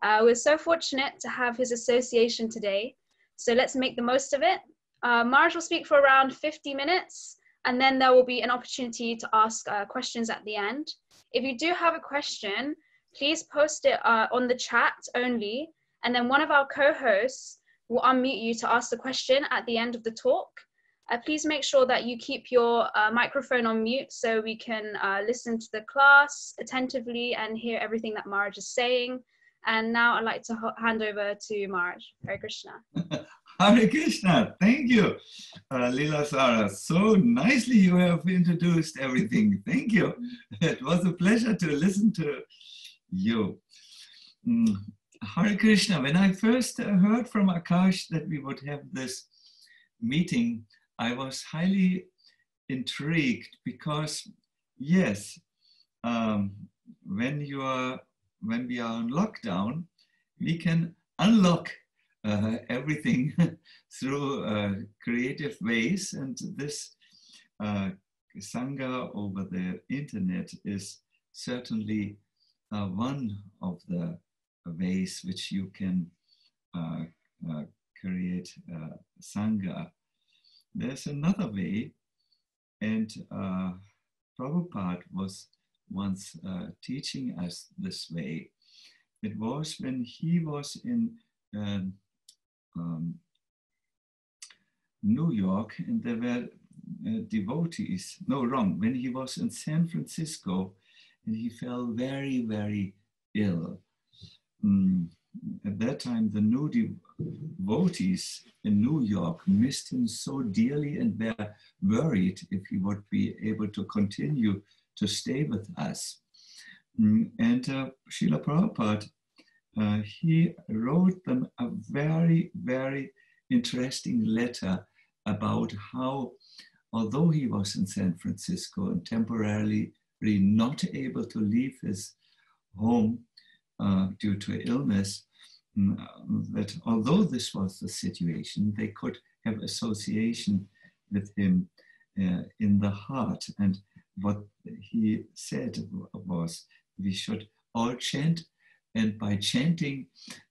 We're so fortunate to have his association today, so let's make the most of it. Maharaj will speak for around 50 minutes, and then there will be an opportunity to ask questions at the end. If you do have a question, please post it on the chat only, and then one of our co-hosts will unmute you to ask the question at the end of the talk. Please make sure that you keep your microphone on mute so we can listen to the class attentively and hear everything that Maharaj is saying. And now I'd like to hand over to Maharaj. Hare Krishna. Hare Krishna, thank you, Leela Sara. So nicely you have introduced everything. Thank you. It was a pleasure to listen to you. Hare Krishna, when I first heard from Akash that we would have this meeting, I was highly intrigued because, yes, when we are on lockdown, we can unlock everything through creative ways, and this Sangha over the internet is certainly one of the ways which you can create Sangha. There's another way, and Prabhupada was once teaching us this way. It was when he was in New York, and there were devotees. No, wrong. When he was in San Francisco, and he fell very, very ill. At that time, the new devotees in New York missed him so dearly and were worried if he would be able to continue to stay with us. And Srila Prabhupada, he wrote them a very, very interesting letter about how, although he was in San Francisco and temporarily really not able to leave his home due to illness, that although this was the situation, they could have association with him in the heart. And what he said was, we should all chant, and by chanting,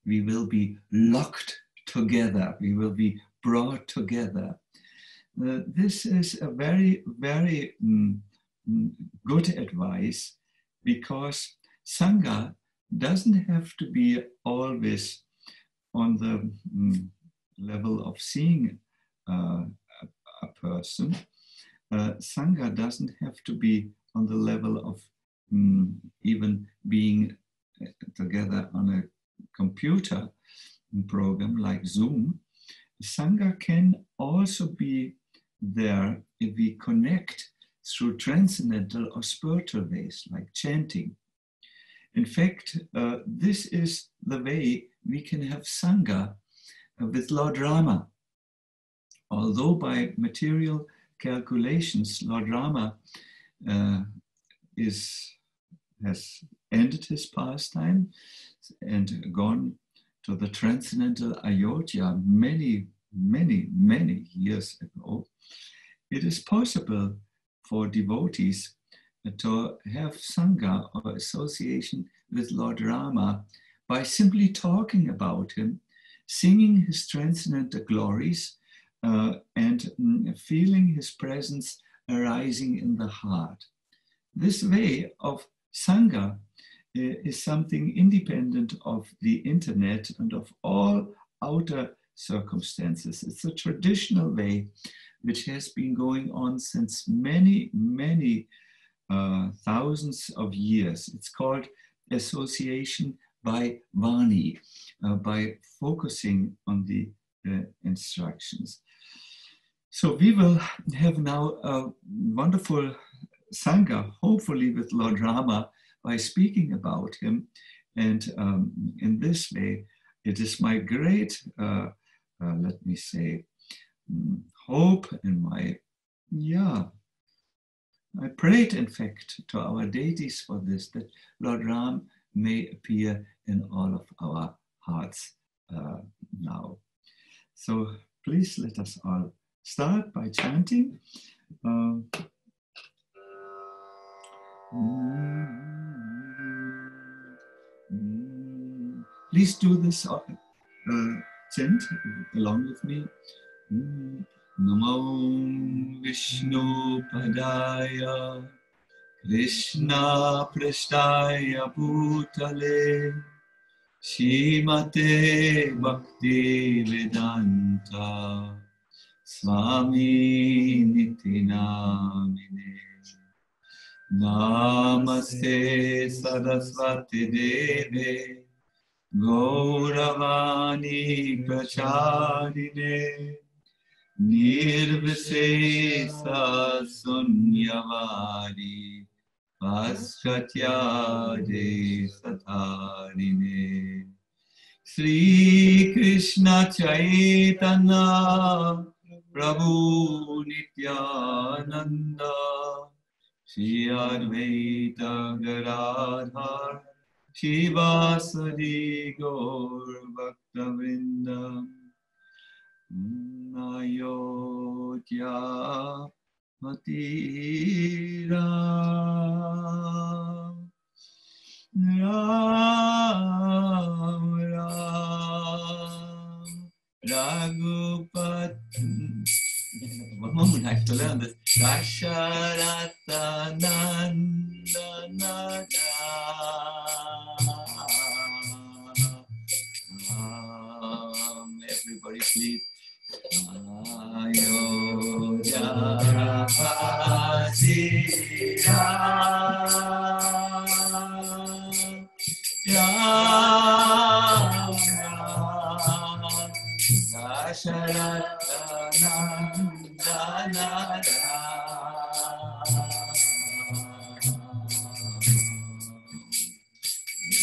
we will be locked together, we will be brought together. This is a very, very good advice, because Sangha doesn't have to be always on the level of seeing a person. Sangha doesn't have to be on the level of even being together on a computer program like Zoom. Sangha can also be there if we connect through transcendental or spiritual ways like chanting. In fact, this is the way we can have Sangha with Lord Rama. Although by material calculations, Lord Rama has ended his pastime and gone to the transcendental Ayodhya many, many, many years ago. It is possible for devotees to have Sangha or association with Lord Rama by simply talking about him, singing his transcendental glories, and feeling his presence arising in the heart. This way of Sangha is something independent of the internet and of all outer circumstances. It's a traditional way which has been going on since many, many thousands of years. It's called association by Vani, by focusing on the instructions. So we will have now a wonderful Sangha, hopefully with Lord Rama, by speaking about him. And in this way, it is my great, let me say, hope and I prayed, in fact, to our deities for this, that Lord Rama may appear in all of our hearts now. So please let us all start by chanting. Please do this chant along with me. Namo Vishnu Padaya Krishna Prasthaya Bhutale Shrimate Bhakti Vedanta Swami Nitinamine Namaste Saraswati Deve Gauravani Pracharine Nirvisesa Sunyavadi Paschatya Satarine Sri Krishna Chaitanya Prabhu Nityananda Shri Advaita Gadadhar Shivasadi Gaur Bhaktavrinda Ayodhya Matira Ram Ram Raghupati. One moment, I have to learn this. Dasharatha Nandana everybody please. Ayodhya Vasira Ram Dasharatha Nandana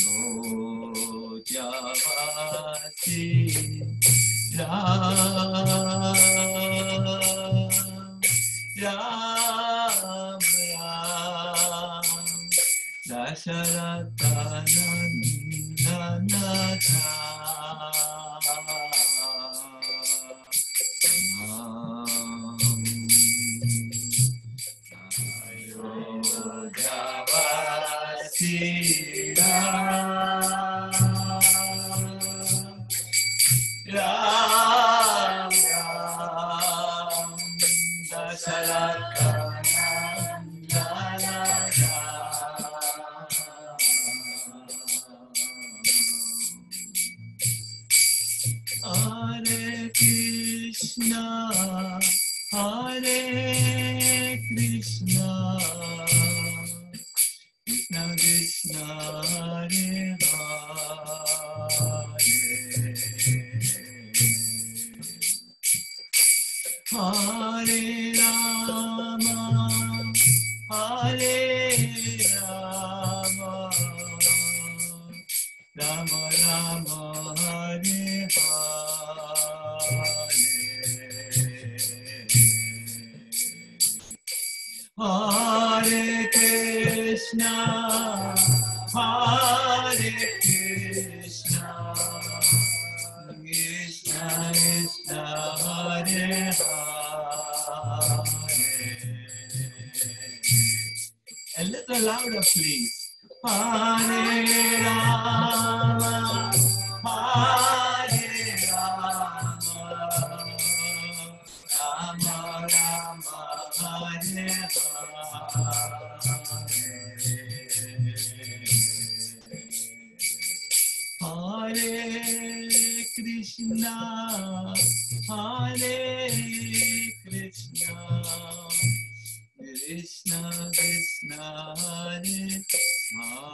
Ayodhya Vasira Ram Ram Dasharatha Nandana Ayodhya Vasira Ram Ram Dasharatha Nandana Hare Krishna Hare Krishna Krishna Krishna Hare Hare Hare Rama Hare Rama Rama Rama Hare Hare Krishna Hare Krishna Krishna Krishna Hare Hare. A little louder please. Hare Rama Hare Rama Rama Rama Hare Hare Krishna Hare Krishna Krishna Krishna Hare Hare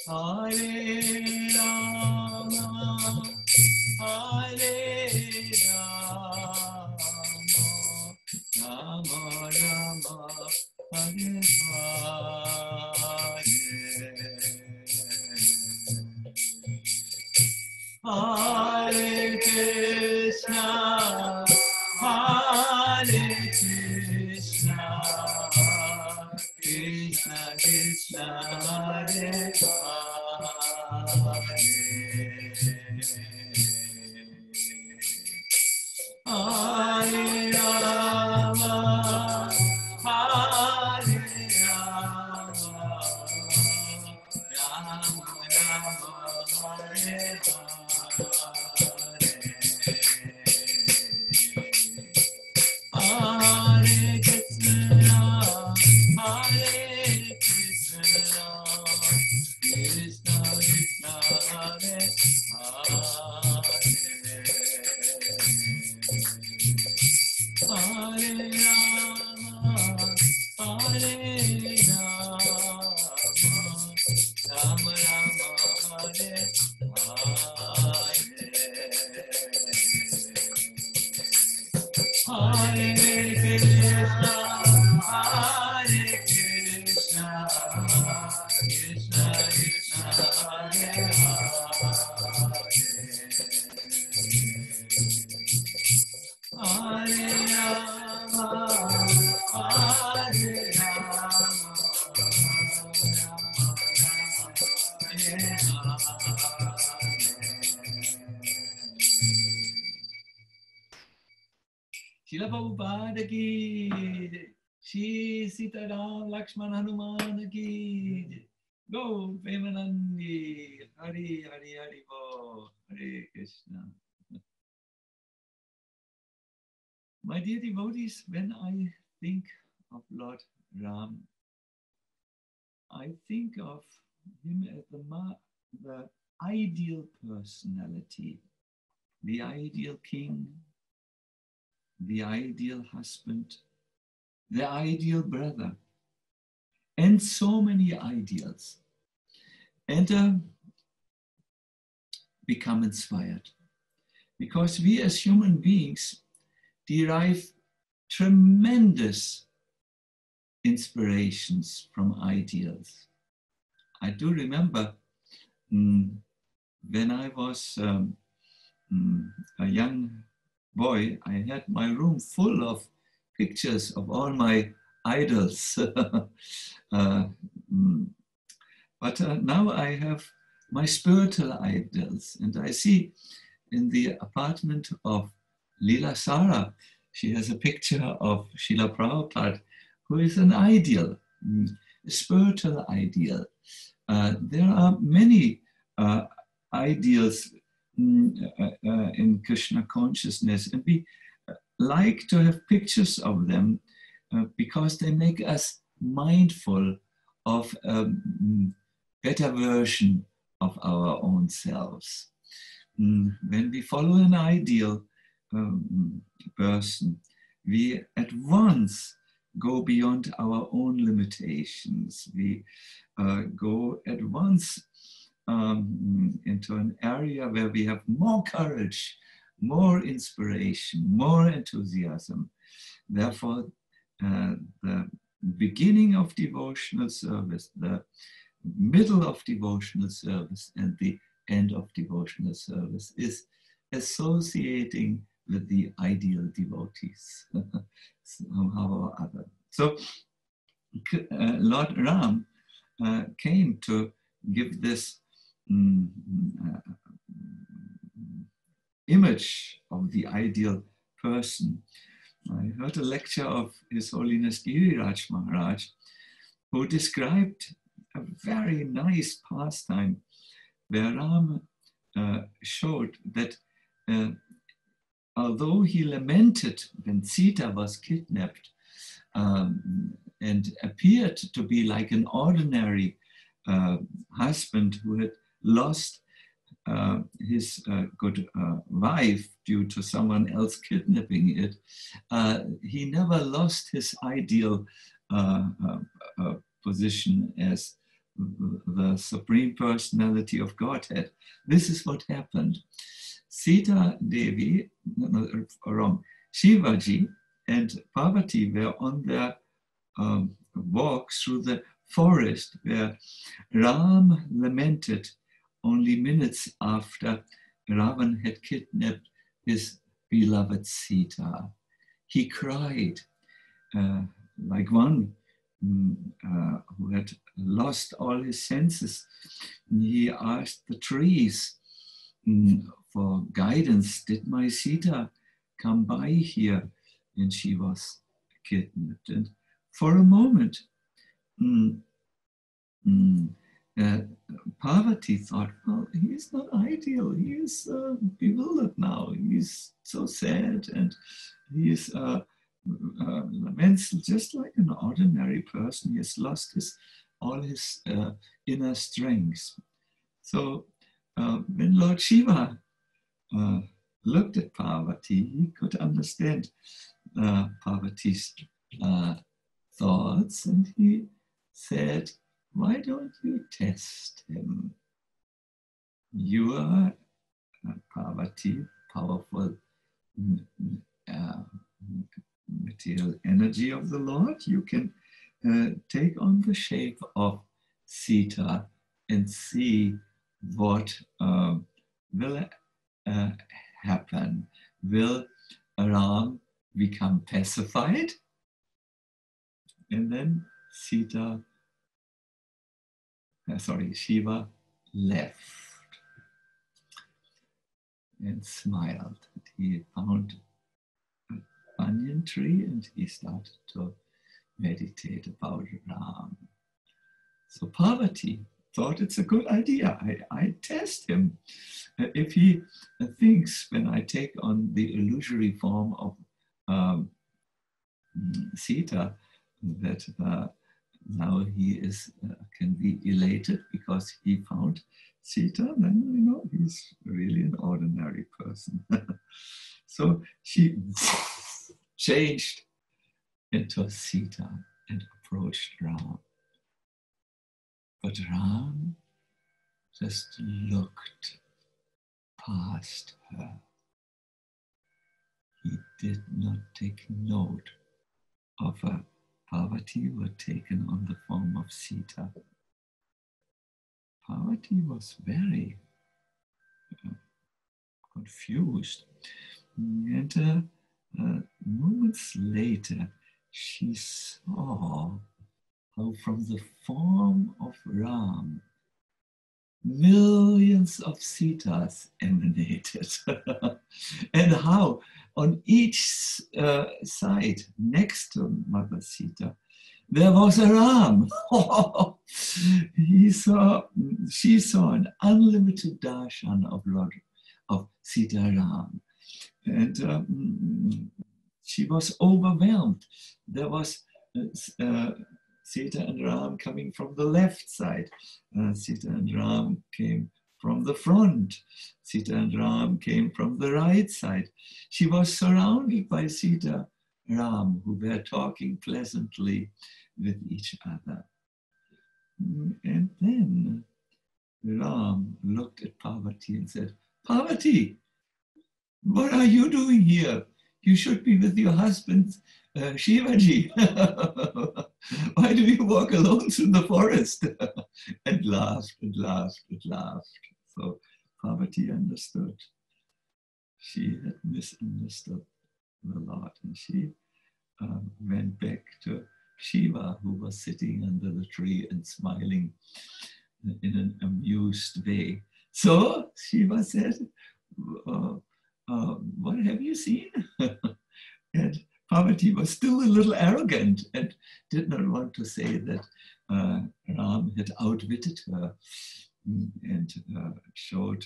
Hare Rama Hare Rama Rama Rama Hare Hare Krishna Hare Krishna Krishna Krishna Hare Hare Rama Hare Rama Srila Prabhupada ki, Shri Sita Ram Lakshman Hanuman ki, Go Premanandi, Hari Hari Hari Bo, Hare Krishna. My dear devotees, when I think of Lord Rama, I think of him as the ideal personality, the ideal king, the ideal husband, the ideal brother, and so many ideals. And become inspired. Because we as human beings derive tremendous inspirations from ideals. I do remember when I was a young boy, I had my room full of pictures of all my idols. But now I have my spiritual idols, and I see in the apartment of Leela Sara, she has a picture of Srila Prabhupada, who is an ideal, a spiritual ideal. There are many ideals in Krishna consciousness, and we like to have pictures of them because they make us mindful of a better version of our own selves. When we follow an ideal person, we at once go beyond our own limitations. We go at once into an area where we have more courage, more inspiration, more enthusiasm. Therefore, the beginning of devotional service, the middle of devotional service, and the end of devotional service is associating with the ideal devotees somehow or other. So Lord Rama came to give this image of the ideal person. I heard a lecture of His Holiness Giriraj Maharaj, who described a very nice pastime where Rama showed that although he lamented when Sita was kidnapped and appeared to be like an ordinary husband who had lost his good wife due to someone else kidnapping it, he never lost his ideal position as the Supreme Personality of Godhead. This is what happened. Sita Devi, Shivaji and Parvati were on their walk through the forest where Ram lamented only minutes after Ravan had kidnapped his beloved Sita. He cried like one who had lost all his senses. He asked the trees for guidance. Did my Sita come by here? And she was kidnapped. And for a moment, Parvati thought, well, he's not ideal. He is bewildered now. He's so sad, and he is laments just like an ordinary person. He has lost all his inner strengths. So when Lord Shiva looked at Parvati, he could understand Parvati's thoughts, and he said, why don't you test him? You are Parvati, powerful material energy of the Lord. You can take on the shape of Sita and see what will happen. Will Ram become pacified? And then Shiva left and smiled. He found a banyan tree and he started to meditate about Ram. So Parvati thought it's a good idea. I test him. If he thinks when I take on the illusory form of Sita that now he can be elated because he found Sita, then he's really an ordinary person. So she changed into Sita and approached Ram. But Ram just looked past her. He did not take note of her. Parvati were taken on the form of Sita. Parvati was very confused. And moments later, she saw how from the form of Ram, millions of Sitas emanated. And how on each side, next to Mother Sita, there was a Ram. She saw an unlimited darshan of Sita Ram. And she was overwhelmed. There was Sita and Ram coming from the left side. Sita and Ram came from the front. Sita and Ram came from the right side. She was surrounded by Sita Ram, who were talking pleasantly with each other. And then Ram looked at Parvati and said, Parvati, what are you doing here? You should be with your husband, Shivaji. Why do you walk alone through the forest? And laughed and laughed and laughed. So Parvati understood. She had misunderstood the Lord, and she went back to Shiva, who was sitting under the tree and smiling in an amused way. So Shiva said, what have you seen? And Parvati was still a little arrogant and did not want to say that Ram had outwitted her and showed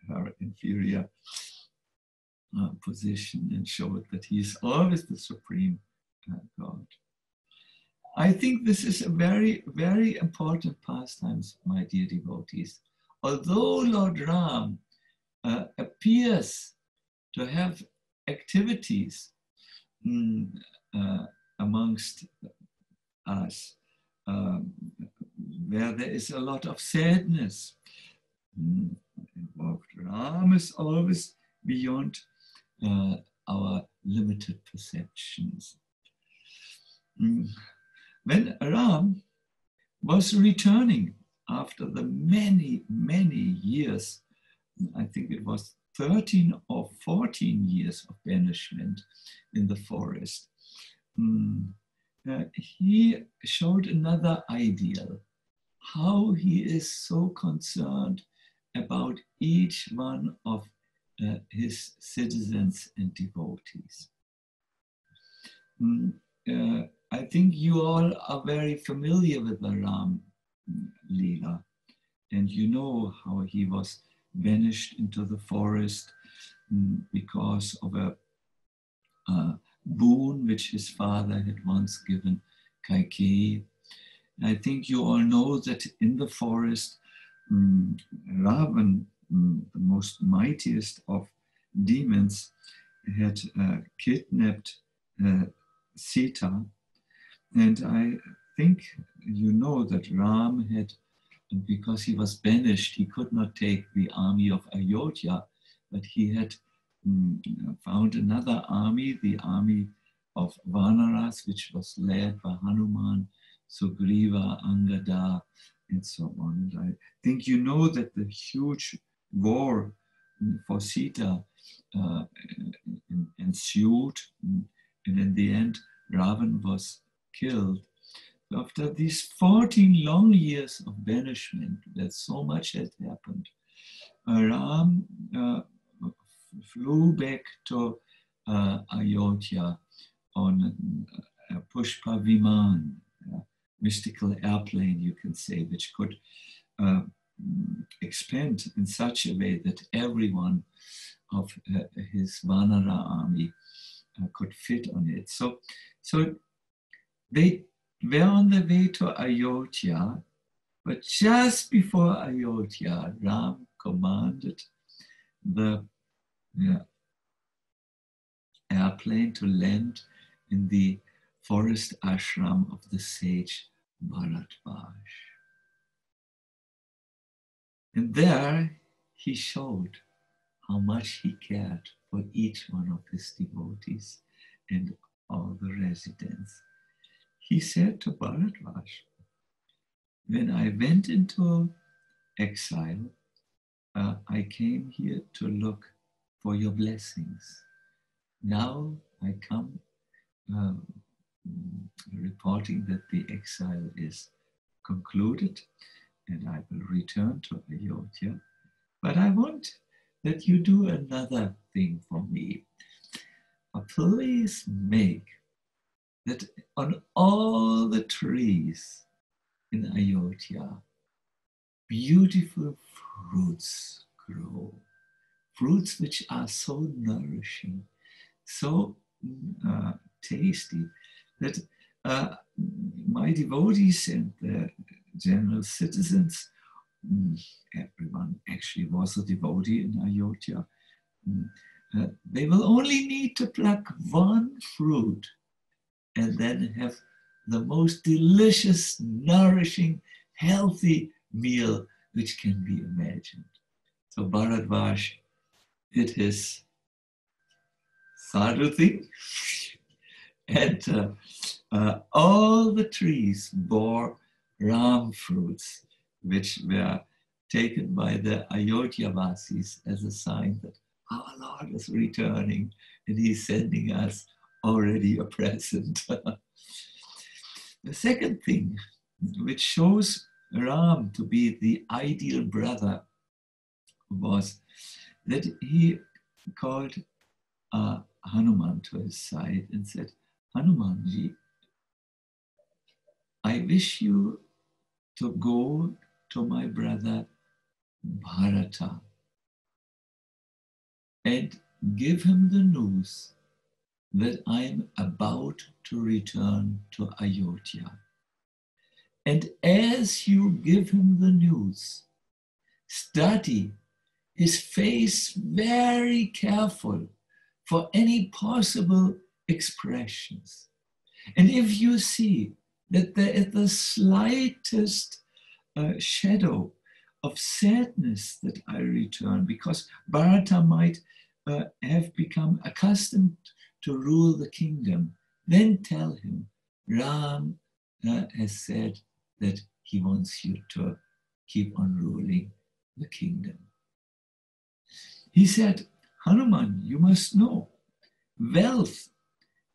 her inferior position and showed that he is always the supreme God. I think this is a very, very important pastimes, my dear devotees. Although Lord Rama appears to have activities amongst us where there is a lot of sadness involved. Rama is always beyond our limited perceptions. When Rama was returning after the many, many years, I think it was 13 or 14 years of banishment in the forest, he showed another ideal, how he is so concerned about each one of his citizens and devotees. I think you all are very familiar with the Ram Leela, and you know how he was banished into the forest because of a boon which his father had once given Kaikeyi. I think you all know that in the forest, Ravan, the most mightiest of demons, had kidnapped Sita. And I think you know that Ram had, because he was banished, he could not take the army of Ayodhya, but he had found another army, the army of Vanaras, which was led by Hanuman, Sugriva, Angada, and so on. And I think you know that the huge war for Sita ensued, and in the end, Ravan was killed. After these 14 long years of banishment, that so much had happened, Ram flew back to Ayodhya on a Pushpa Viman, mystical airplane, you can say, which could expand in such a way that everyone of his Vanara army could fit on it. So they were on the way to Ayodhya, but just before Ayodhya, Ram commanded the airplane to land in the forest ashram of the sage Bharadvaj. And there he showed how much he cared for each one of his devotees and all the residents. He said to Bharadvaj, when I went into exile, I came here to look for your blessings. Now I come reporting that the exile is concluded and I will return to Ayodhya. But I want that you do another thing for me. Please make that on all the trees in Ayodhya, beautiful fruits grow. Fruits which are so nourishing, so tasty, that my devotees and the general citizens, everyone actually was a devotee in Ayodhya, they will only need to pluck one fruit and then have the most delicious, nourishing, healthy meal which can be imagined. So Bharadvaj did his sadhu thing, and all the trees bore ram fruits, which were taken by the Ayodhya Vasis as a sign that our Lord is returning and he's sending us already a present. The second thing, which shows Ram to be the ideal brother, was that he called Hanuman to his side and said, Hanumanji, I wish you to go to my brother Bharata and give him the news that I am about to return to Ayodhya. And as you give him the news, study his face very careful for any possible expressions. And if you see that there is the slightest shadow of sadness that I return, because Bharata might have become accustomed to rule the kingdom, then tell him, Ram has said that he wants you to keep on ruling the kingdom. He said, Hanuman, you must know, wealth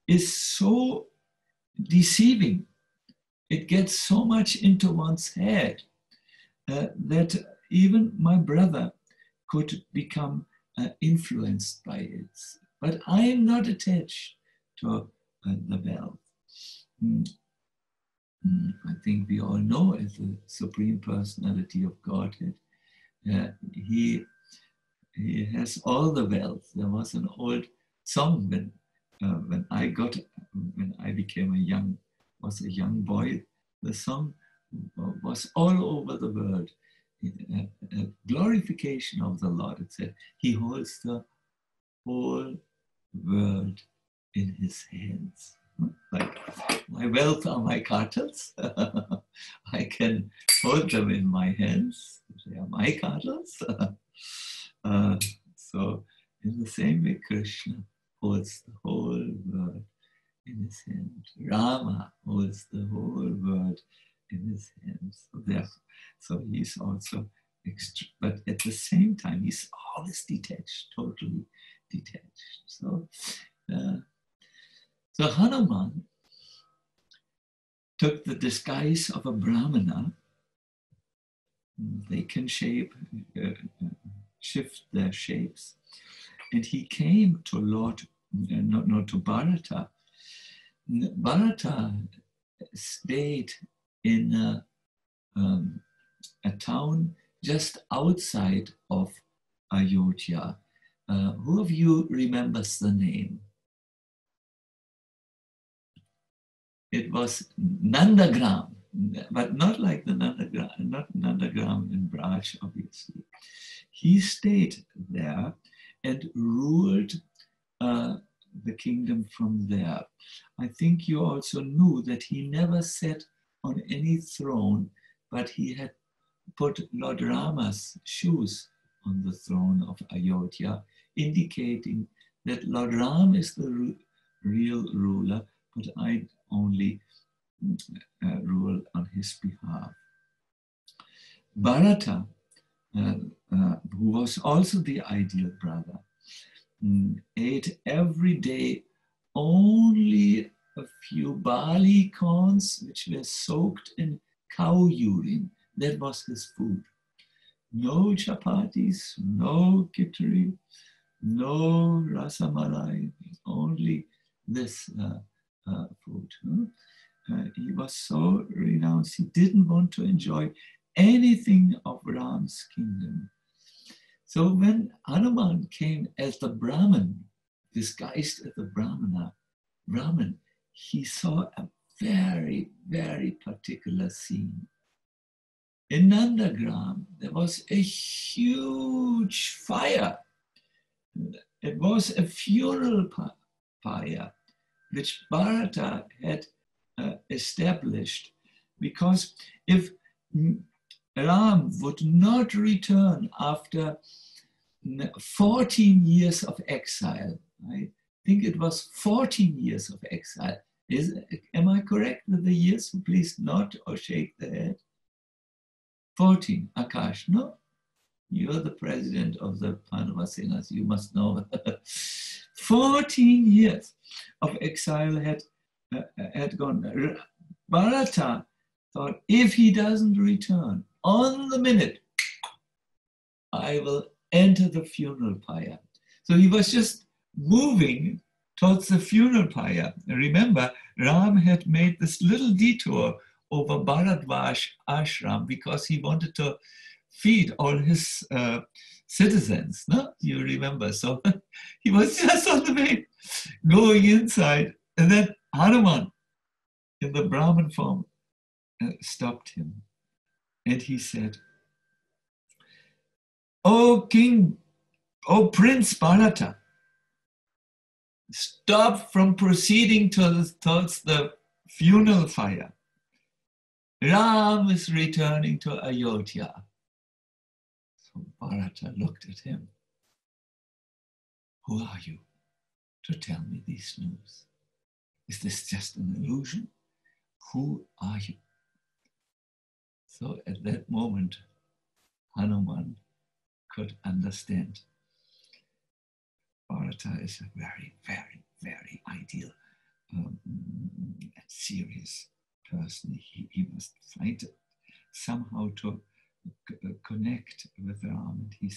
is so deceiving. It gets so much into one's head that even my brother could become influenced by it. But I am not attached to the wealth. I think we all know, as the Supreme Personality of Godhead, he has all the wealth. There was an old song when I became a young boy. The song was all over the world. A glorification of the Lord. It said, he holds the whole world in his hands. Like, my wealth are my cartels. I can hold them in my hands. They are my cartels. So in the same way, Krishna holds the whole world in his hand. Rama holds the whole world in his hands. So he's also extra, but at the same time, he's always detached, totally detached. So Hanuman took the disguise of a Brahmana. They can shift their shapes. And he came to Lord not to Bharata. Bharata stayed in a town just outside of Ayodhya. Who of you remembers the name? It was Nandagram, but not like the Nandagram, not Nandagram in Braj, obviously. He stayed there and ruled the kingdom from there. I think you also knew that he never sat on any throne, but he had put Lord Rama's shoes on the throne of Ayodhya, indicating that Lord Rama is the real ruler, but I only rule on his behalf. Bharata, who was also the ideal brother, ate every day only a few barley corns which were soaked in cow urine. That was his food. No chapatis, no kitri, no rasamalai, only this food. He was so renounced, he didn't want to enjoy anything of Ram's kingdom. So when Hanuman came as the Brahman, disguised as the Brahman, he saw a very, very particular scene. In Nandagram, there was a huge fire. It was a funeral fire, which Bharata had established, because if Ram would not return after 14 years of exile, I think it was 14 years of exile. Am I correct with the years? Please nod or shake the head. 14, Akash, no? You're the president of the Pandava Sena, you must know. 14 years of exile had gone. Bharata thought, if he doesn't return on the minute, I will enter the funeral pyre. So he was just moving towards the funeral pyre. Remember, Ram had made this little detour over Bharadvaj ashram because he wanted to feed all his citizens. No? You remember? So he was just on the way going inside, and then Hanuman in the Brahman form stopped him, and he said, "O King, O Prince Bharata, stop from proceeding towards the funeral fire. Ram is returning to Ayodhya." So Bharata looked at him. "Who are you to tell me this news? Is this just an illusion? Who are you?" So at that moment, Hanuman could understand. Bharata is a very, very, very ideal and serious person. He must find somehow to connect with Ram. And he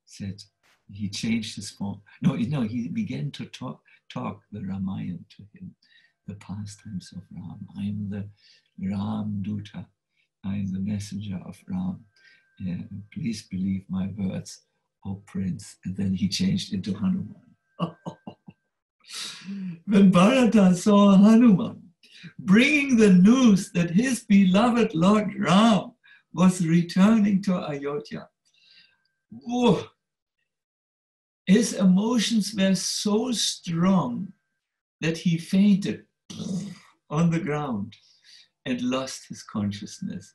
said he changed his form. No, he began to talk the Ramayana to him, the pastimes of Ram. I am the Ram Duta. I am the messenger of Ram. Please believe my words, O Prince. And then he changed into Hanuman. When Bharata saw Hanuman bringing the news that his beloved Lord Ram was returning to Ayodhya, whoa, his emotions were so strong that he fainted on the ground and lost his consciousness.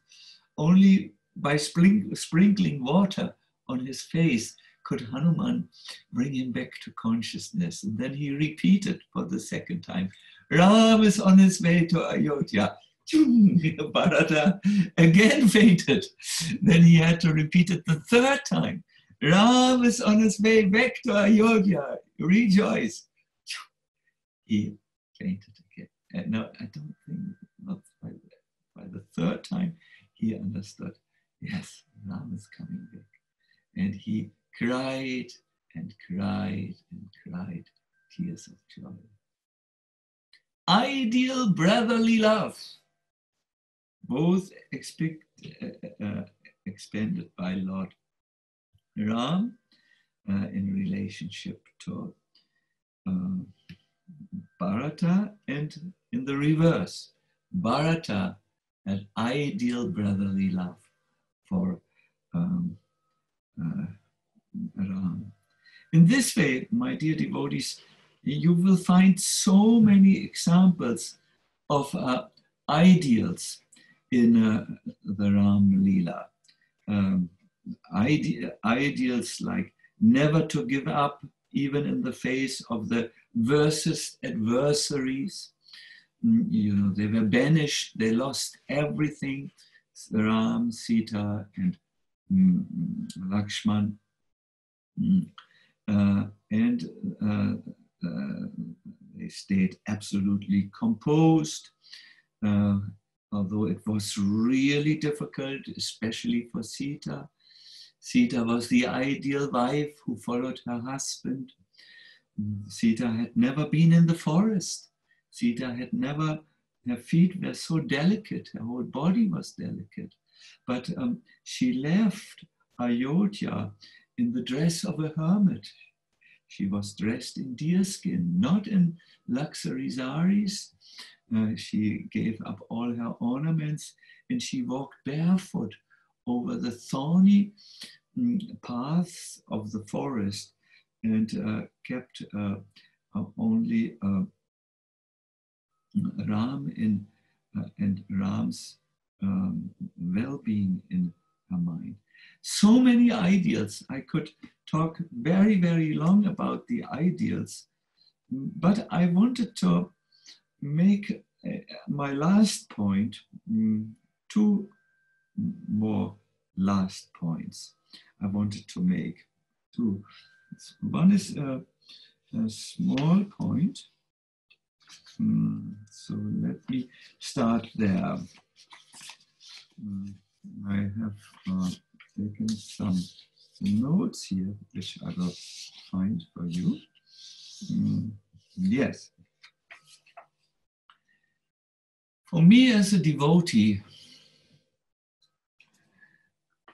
Only by sprinkling water on his face could Hanuman bring him back to consciousness. And then he repeated for the second time, "Ram is on his way to Ayodhya." Bharata again fainted. Then he had to repeat it the third time. "Ram is on his way back to Ayodhya. Rejoice." He fainted again. No, I don't think, not by the third time, he understood, yes, Ram is coming back. And he cried and cried and cried tears of joy. Ideal brotherly love, both expanded by Lord Rāma in relationship to Bharata, and in the reverse, Bharata, an ideal brotherly love for Rama. In this way, my dear devotees, you will find so many examples of ideals in the Ram Leela. Ideals like never to give up, even in the face of the worst adversaries. You know, they were banished, they lost everything. Ram, Sita, and Lakshman. They stayed absolutely composed, although it was really difficult, especially for Sita. Sita was the ideal wife who followed her husband. Sita had never been in the forest. Sita had never, her feet were so delicate, her whole body was delicate. But she left Ayodhya in the dress of a hermit. She was dressed in deerskin, not in luxury saris. She gave up all her ornaments and she walked barefoot over the thorny paths of the forest and kept only Ram and Ram's well-being in her mind. So many ideals. I could talk very, very long about the ideals, but I wanted to make my last point, two more last points I wanted to make. Two. One is a small point. So let me start there. I have taken some notes here, which I will find for you. Yes. For me as a devotee,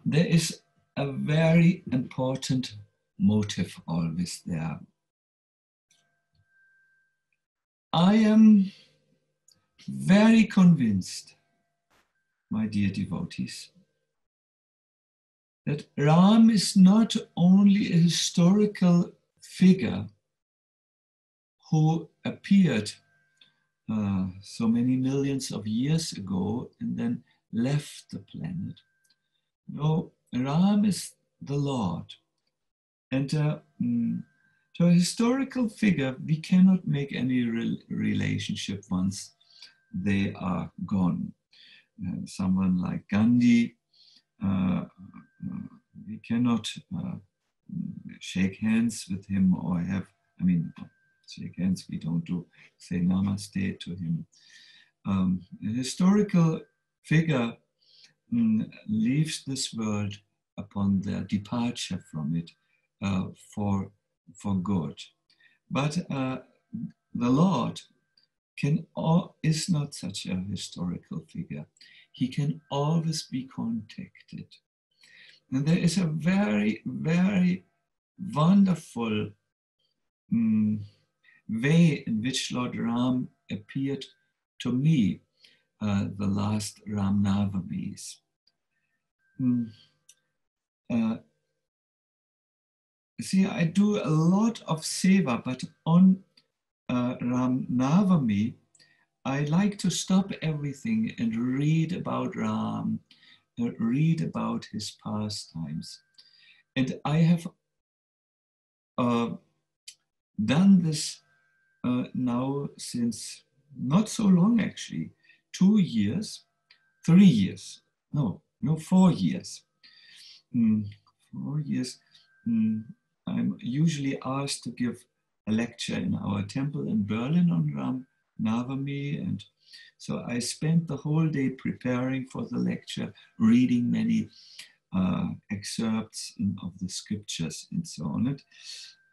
there is a very important motive always there. I am very convinced, my dear devotees, that Ram is not only a historical figure who appeared so many millions of years ago and then left the planet. No, Ram is the Lord. And to a historical figure, we cannot make any relationship once they are gone. Someone like Gandhi, we cannot shake hands with him or have, shake hands, we don't do, say namaste to him. A historical figure leaves this world upon their departure from it for good. But the Lord is not such a historical figure. He can always be contacted. And there is a very, very wonderful way in which Lord Rāma appeared to me the last Ram Navamis. See, I do a lot of seva, but on Ram Navami, I like to stop everything and read about Ram, read about his pastimes. And I have done this now since not so long actually, 2 years, 3 years, no, 4 years. 4 years. I'm usually asked to give a lecture in our temple in Berlin on Ram Navami, and so I spent the whole day preparing for the lecture, reading many excerpts of the scriptures and so on.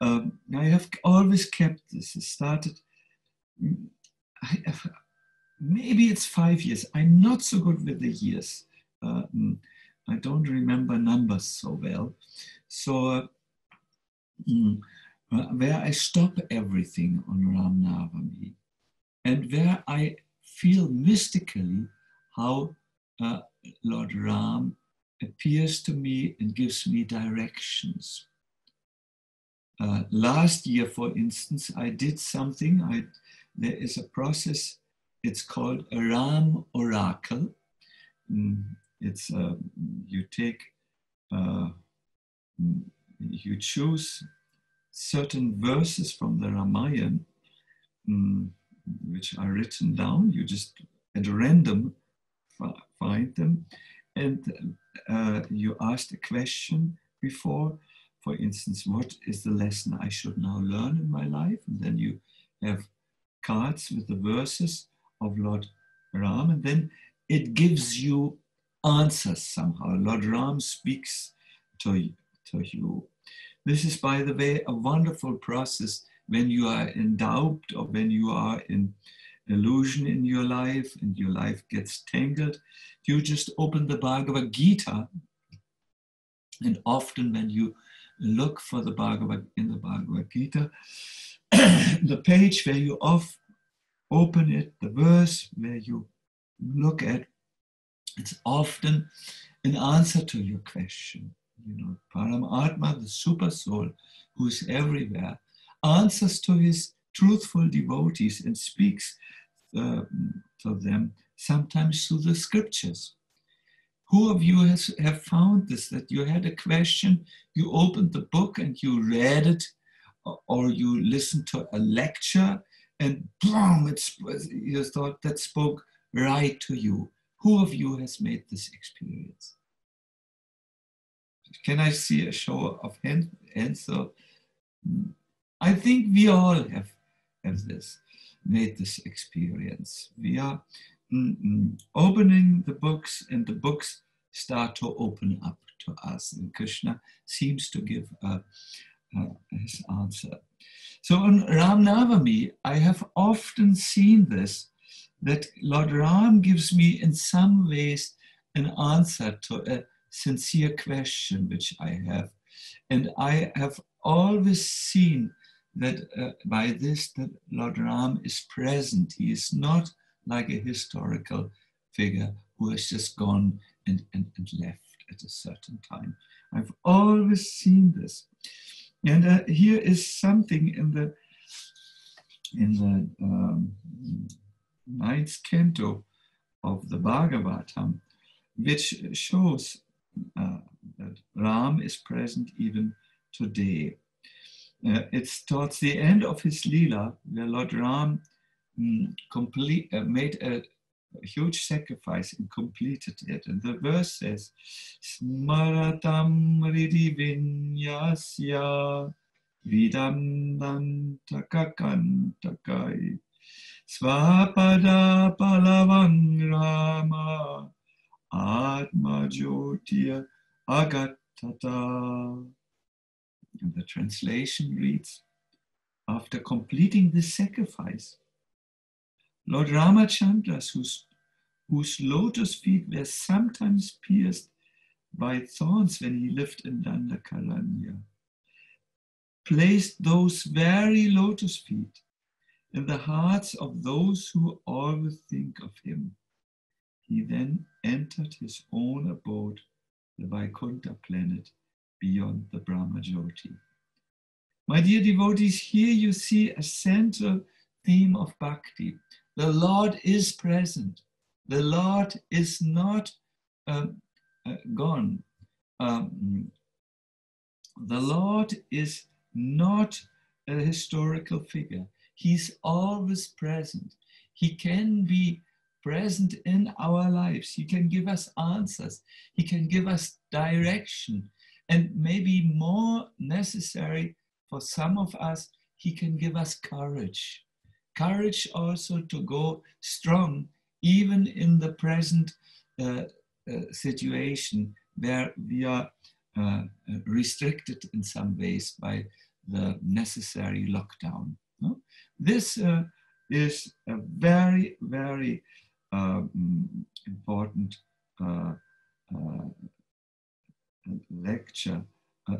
I have always kept this. It started, maybe it's 5 years. I'm not so good with the years. I don't remember numbers so well. So where I stop everything on Ram Navami, and where I feel mystically how Lord Ram appears to me and gives me directions. Last year, for instance, I did something. There is a process, it's called a Ram Oracle. It's you take, you choose certain verses from the Ramayana, which are written down. You just at random find them, and you ask a question before. For instance, what is the lesson I should now learn in my life? And then you have cards with the verses of Lord Rāma, and then it gives you answers somehow. Lord Rāma speaks to you. This is, by the way, a wonderful process when you are in doubt or when you are in illusion in your life and your life gets tangled. You just open the Bhagavad Gita, and often when you look for the Bhagavad Gita, the page where you open it, the verse where you look at, it's often an answer to your question. You know, Paramatma, the super soul, who is everywhere, answers to his truthful devotees and speaks to them, sometimes through the scriptures. Who of you have found this, that you had a question, you opened the book and you read it, or you listened to a lecture and boom, you thought that spoke right to you? Who of you has made this experience? Can I see a show of hands? So I think we all have made this experience. We are opening the books, and the books start to open up to us. And Krishna seems to give his answer. So on Ram Navami, I have often seen this, that Lord Ram gives me in some ways an answer to a sincere question which I have. And I have always seen that by this, that Lord Ram is present. He is not like a historical figure who has just gone and left at a certain time. I've always seen this. And here is something in the 9th canto of the Bhagavatam, which shows that Ram is present even today. It's towards the end of his Leela, where Lord Ram made a huge sacrifice and completed it. And the verse says, Smaratam ridi vinyasya vidam dantakakantakai svapada palavang Rama atma jyotiya agatata. And the translation reads, after completing this sacrifice, Lord Ramachandra, whose lotus feet were sometimes pierced by thorns when he lived in Dandakaranya, placed those very lotus feet in the hearts of those who always think of him. He then entered his own abode, the Vaikuntha planet, beyond the Brahmajyoti. My dear devotees, here you see a central theme of bhakti. The Lord is present. The Lord is not gone. The Lord is not a historical figure. He's always present. He can be present in our lives. He can give us answers. He can give us direction. And maybe more necessary for some of us, he can give us courage. Courage also to go strong, even in the present situation where we are restricted in some ways by the necessary lockdown. No? This is a very, very important lecture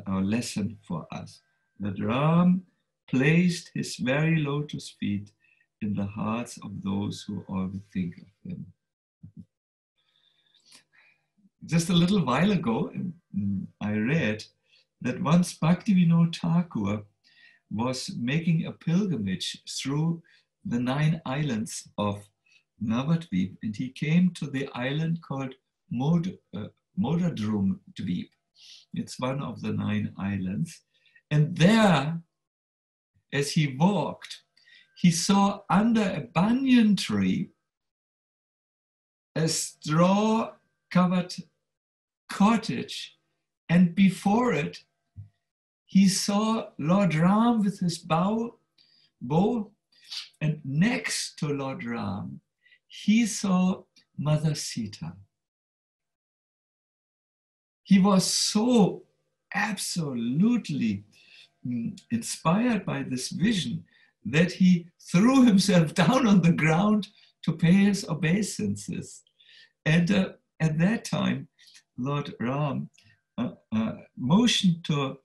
or lesson for us, that Ram placed his very lotus feet in the hearts of those who always think of him. Just a little while ago, I read that once Bhaktivinoda Thakur was making a pilgrimage through the 9 islands of Navadvip, and he came to the island called Modadrum Dvip. It's one of the 9 islands. And there, as he walked, he saw under a banyan tree a straw-covered cottage, and before it, he saw Lord Rāma with his bow, and next to Lord Rāma, he saw Mother Sita. He was so absolutely inspired by this vision that he threw himself down on the ground to pay his obeisances. And at that time, Lord Rāma motioned to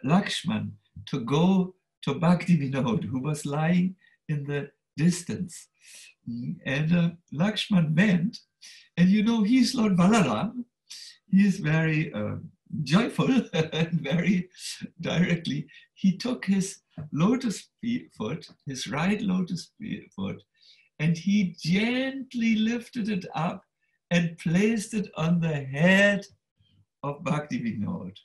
Lakshman to go to Bhaktivinoda, who was lying in the distance. And Lakshman went, and you know, he's Lord Balaram. He is very joyful and very directly. He took his lotus foot, his right lotus foot, and he gently lifted it up and placed it on the head of Bhaktivinoda.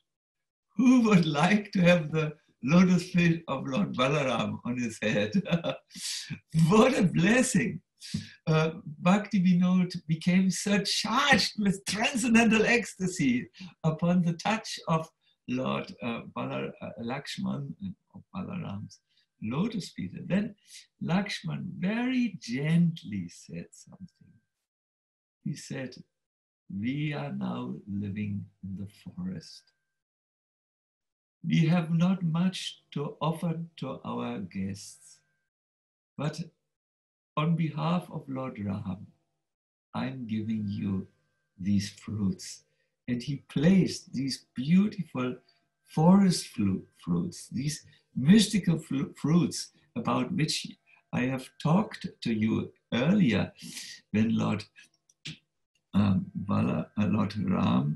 Who would like to have the lotus feet of Lord Balaram on his head? What a blessing. Bhaktivinoda became so charged with transcendental ecstasy upon the touch of Lord Lakshman of Balaram's lotus feet. And then Lakshman very gently said something. He said, "We are now living in the forest. We have not much to offer to our guests, but on behalf of Lord Rāma, I'm giving you these fruits." And he placed these beautiful forest fruits, these mystical fruits about which I have talked to you earlier when Lord Rāma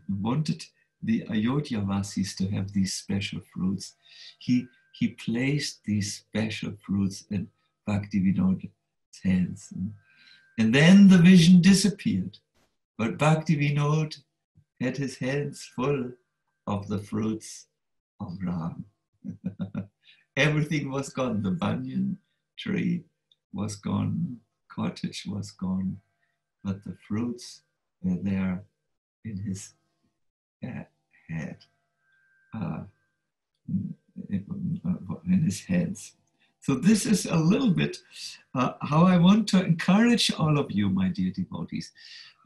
wanted the Ayodhyavasis to have these special fruits. He placed these special fruits in Bhaktivinoda's hands. And then the vision disappeared. But Bhaktivinoda had his hands full of the fruits of Rāma. Everything was gone. The banyan tree was gone, cottage was gone, but the fruits were there in his head, in his hands. So this is a little bit how I want to encourage all of you, my dear devotees.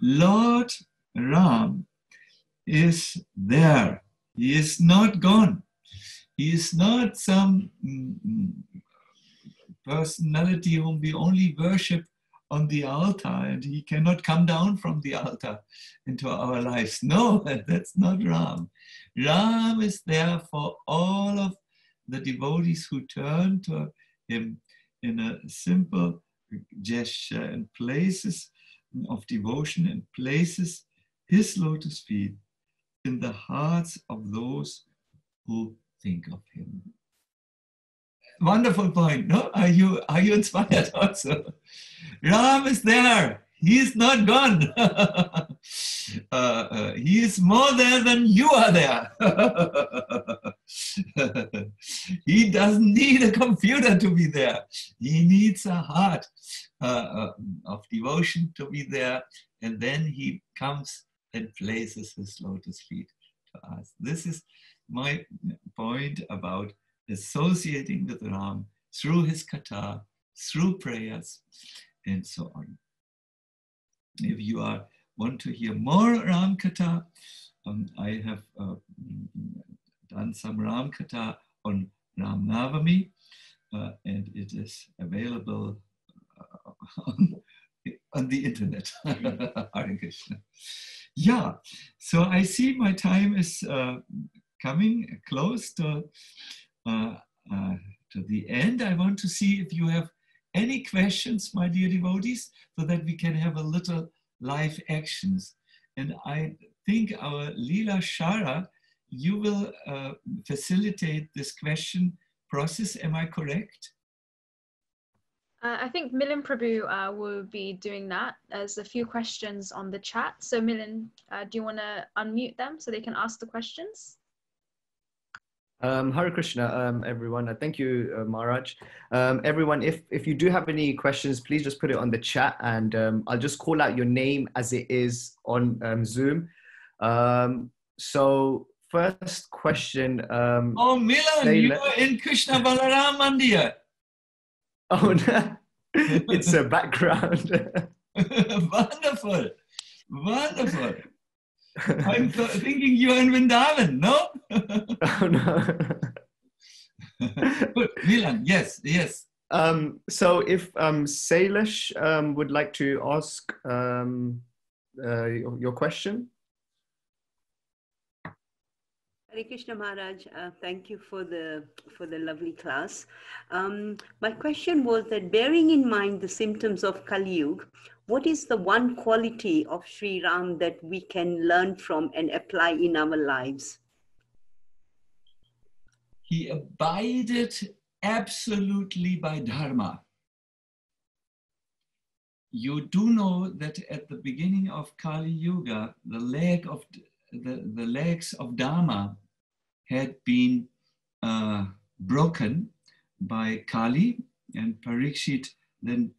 Lord Rāma is there. He is not gone. He is not some personality whom we only worship on the altar and he cannot come down from the altar into our lives. No, that's not Rāma. Rāma is there for all of the devotees who turn to him in a simple gesture and places of devotion and places his lotus feet in the hearts of those who think of him. Wonderful point, no? Are you inspired also? Rāma is there. He is not gone. He is more there than you are there. He doesn't need a computer to be there. He needs a heart of devotion to be there. And then he comes and places his lotus feet to us. This is my point about associating with Rāma through his katha, through prayers, and so on. If you want to hear more Rāma katha, I have done some Rāma katha on Ram Navami, and it is available on the internet. Hare Krishna. Yeah, so I see my time is coming close to the end. I want to see if you have any questions, my dear devotees, so that we can have a little live actions. And I think our Leela Shara, you will facilitate this question process. Am I correct? I think Milind Prabhu will be doing that. There's a few questions on the chat. So Milind, do you want to unmute them so they can ask the questions? Hare Krishna, everyone. Thank you, Maharaj. Everyone, if you do have any questions, please just put it on the chat, and I'll just call out your name as it is on Zoom. So first question. Oh, Milind, you are in Krishna Balaram Mandir. Oh, no. It's a background. Wonderful. Wonderful. I'm thinking you're in Vrindavan, no? Oh, no. Good. Milind, yes, yes. So if Sailesh would like to ask your question. Hare Krishna Maharaj, thank you for the lovely class. My question was that, bearing in mind the symptoms of Kali Yuga, what is the one quality of Sri Ram that we can learn from and apply in our lives? He abided absolutely by Dharma. You do know that at the beginning of Kali Yuga, the legs of Dharma had been broken by Kali, and Parikshit then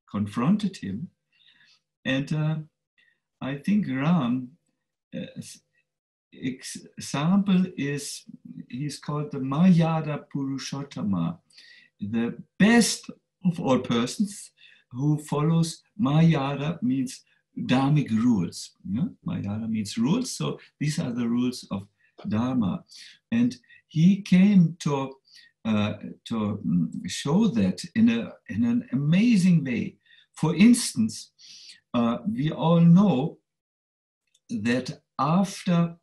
confronted him. And I think Ram, example is, he's called the Mayada Purushottama, the best of all persons who follows Mayada, means dharmic rules. Mayada means rules, so these are the rules of Dharma. And he came to show that in an amazing way. For instance, we all know that after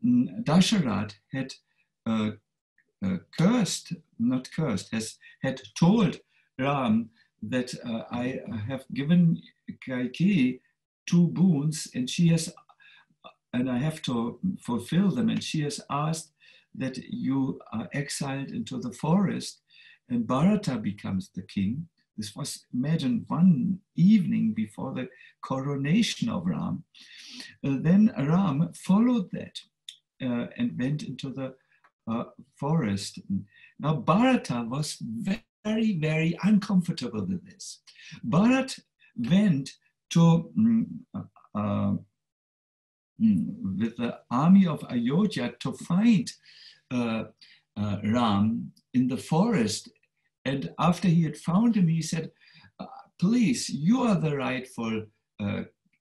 Dasharat had had told Ram that I have given Kaikeyi 2 boons, and I have to fulfill them, and she has asked that you are exiled into the forest and Bharata becomes the king. This was, imagine, one evening before the coronation of Ram. Then Ram followed that and went into the forest. Now Bharata was very, very uncomfortable with this. Bharat went to with the army of Ayodhya to find Ram in the forest. And after he had found him, he said, please, you are the rightful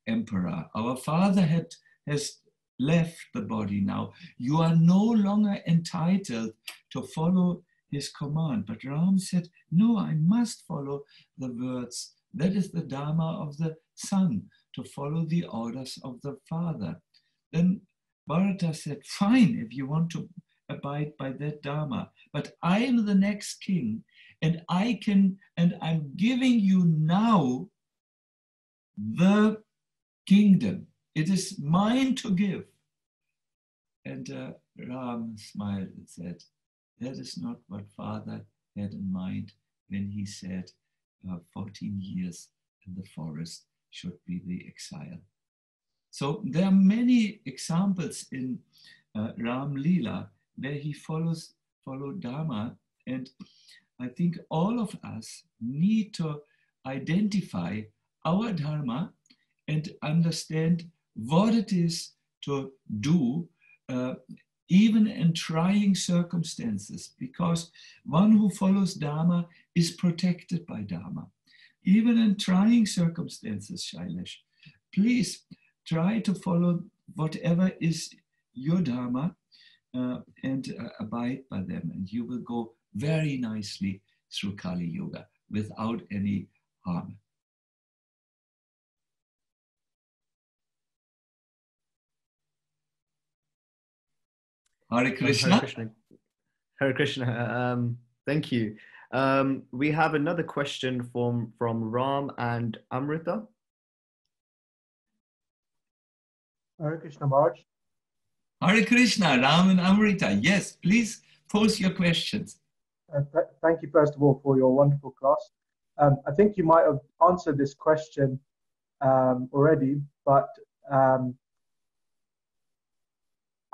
emperor. Our father has left the body now. You are no longer entitled to follow his command. But Ram said, no, I must follow the words. That is the Dharma of the son, to follow the orders of the father. Then Bharata said, fine, if you want to abide by that Dharma, but I am the next king, and I'm giving you now the kingdom. It is mine to give. And Ram smiled and said, that is not what father had in mind when he said 14 years in the forest should be the exile. So there are many examples in Ram Leela where he followed Dharma, and I think all of us need to identify our Dharma and understand what it is to do even in trying circumstances, because one who follows Dharma is protected by Dharma. Even in trying circumstances, Shailesh, please try to follow whatever is your Dharma, and abide by them, and you will go very nicely through Kali Yuga without any harm. Hare Krishna. Hare Krishna. Hare Krishna. Thank you. We have another question from Ram and Amrita. Hare Krishna, Maharaj. Hare Krishna, Ram and Amrita. Yes, please pose your questions. Thank you, first of all, for your wonderful class. I think you might have answered this question already, but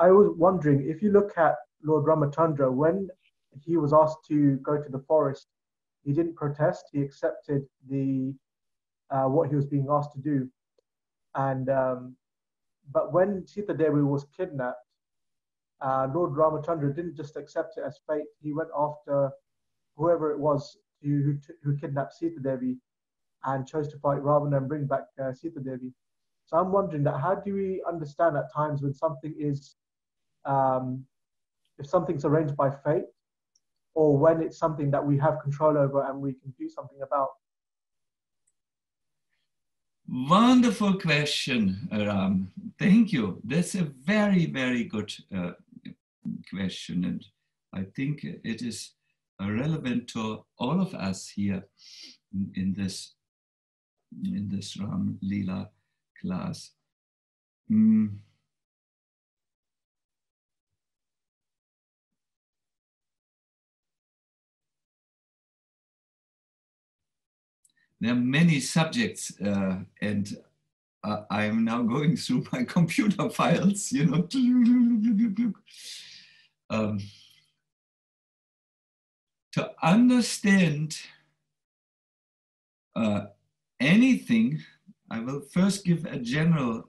I was wondering, if you look at Lord Ramachandra, when he was asked to go to the forest, he didn't protest. He accepted what he was being asked to do. And but when Sita Devi was kidnapped, Lord Ramachandra didn't just accept it as fate. He went after whoever it was who kidnapped Sita Devi and chose to fight Ravana and bring back Sita Devi. So I'm wondering that how do we understand at times when something is, if something's arranged by fate, or when it's something that we have control over and we can do something about? Wonderful question, Ram. Thank you. That's a very, very good question. And I think it is relevant to all of us here in this Ram Leela class. There are many subjects, and I am now going through my computer files, you know. To understand anything, I will first give a general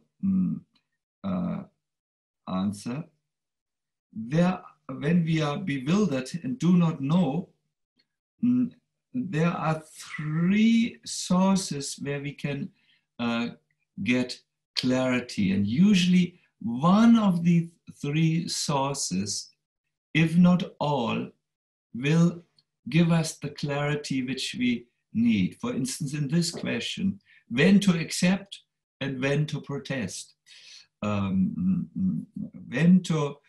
answer. When we are bewildered and do not know, there are three sources where we can get clarity. And usually one of the three sources, if not all, will give us the clarity which we need. For instance, in this question, when to accept and when to protest. When to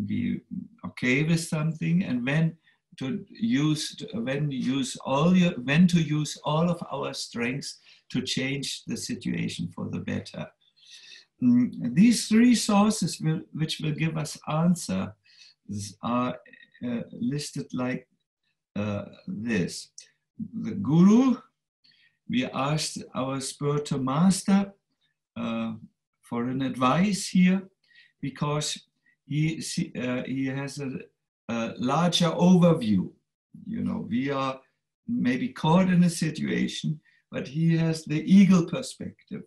be okay with something and when to use all of our strengths to change the situation for the better. These three sources which will give us answers are listed like this. The Guru, we asked our spiritual master for an advice here because he has a larger overview. You know, we are maybe caught in a situation, but he has the eagle perspective.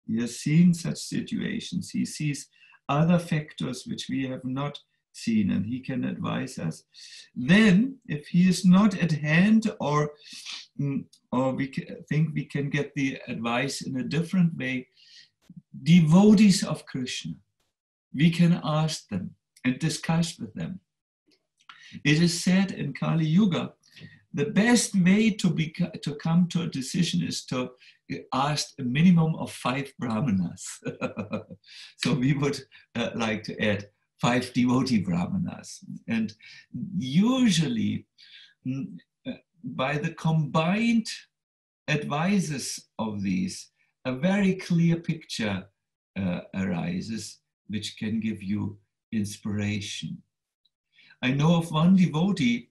He has seen such situations. He sees other factors which we have not seen, and he can advise us. Then, if he is not at hand, or we think we can get the advice in a different way, devotees of Krishna, we can ask them and discuss with them. It is said in Kali Yuga, the best way to come to a decision is to ask a minimum of 5 brahmanas. So we would like to add 5 devotee brahmanas. And usually, by the combined advices of these, a very clear picture arises, which can give you inspiration. I know of one devotee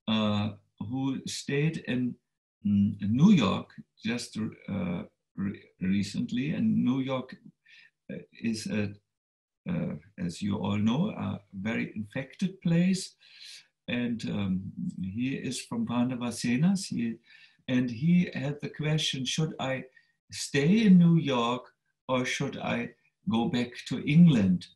who stayed in New York just recently, and New York is, as you all know, a very infected place. And he is from Pandava Sena, and he had the question, should I stay in New York or should I go back to England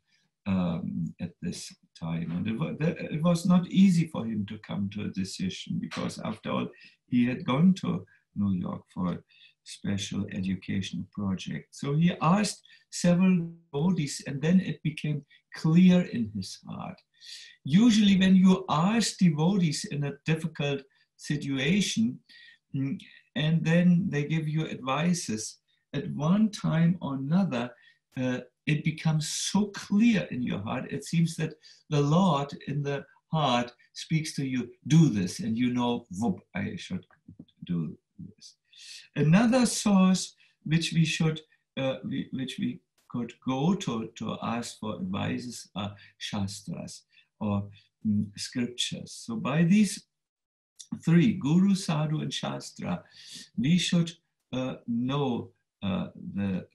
at this time? And it was not easy for him to come to a decision, because after all, he had gone to New York for special educational project. So he asked several devotees, and then it became clear in his heart. Usually when you ask devotees in a difficult situation, and then they give you advices, at one time or another, it becomes so clear in your heart. It seems that the Lord in the heart speaks to you, do this, and you know, whoop, I should do this. Another source which we should, which we could go to ask for advices are Shastras or scriptures. So by these three, Guru, Sadhu, and Shastra, we should know the